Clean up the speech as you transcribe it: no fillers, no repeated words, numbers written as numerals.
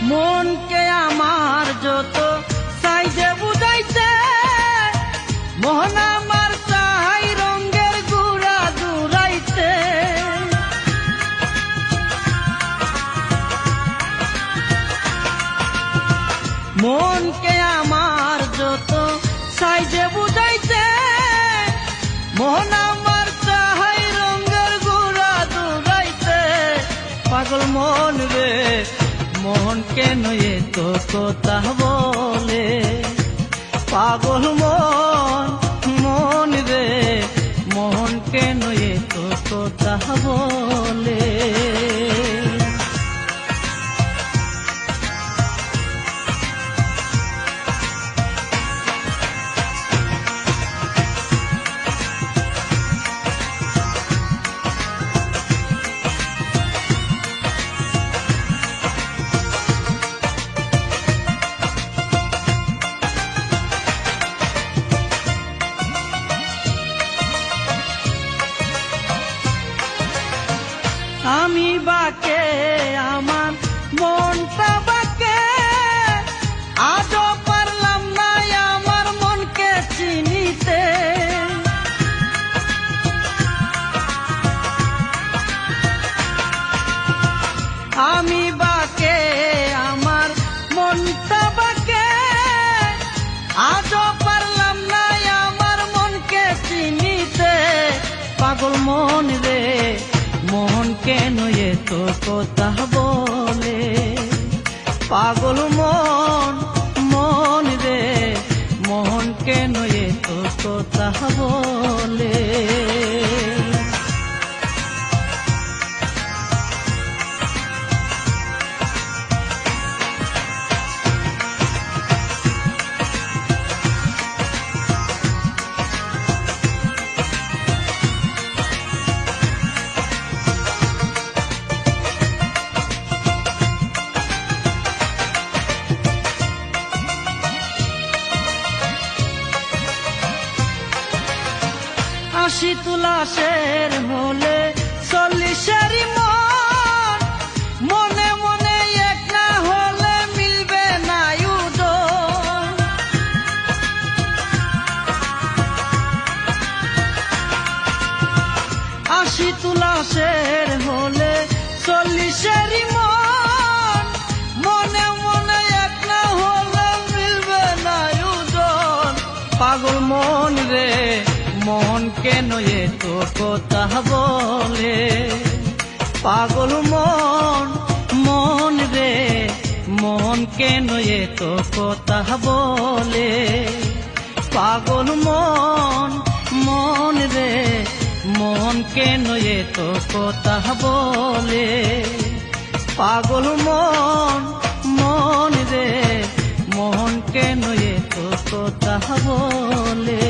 মনকে আমার যত চাইতে বুঝাইতে, মোহন আমার চাই রঙের গুড়া দূরাইতে। মনকে আমার যত চাইতে বুঝাইতে, মোহন আমার চাই রঙের গুড়া দূরাইতে। পাগল মন রে মন কেন এত কথা বলে, পাগল মন মন রে মন কেন এত কথা বলে। আমি বাকে আমার মনটা বাকে, আজও পারলাম না আমার মনকে চিনিতে। আমি বাকে আমার মনটা বাকে, আজও পারলাম না আমার মনকে চিনিতে। পাগল মন রে মন কেন এত কথা বলে, পাগল মন মন রে মন কেন এত কথা বলে। আশি তুলাশের হলে 40-এরই মন, মনে মনে এক না হলে মিলবে না উদর। আশি তুলাশের হলে 40-এরই মন, মনে মনে এক না হলে মিলবে না উদর। পাগল মন রে মন কেন এত কথা বলে, পাগল মন মন রে মন কেন এত কথা বলে। পাগল মন মন রে মন কেন এত কথা বলে। পাগল মন মন রে মন কেন এত কথা বলে।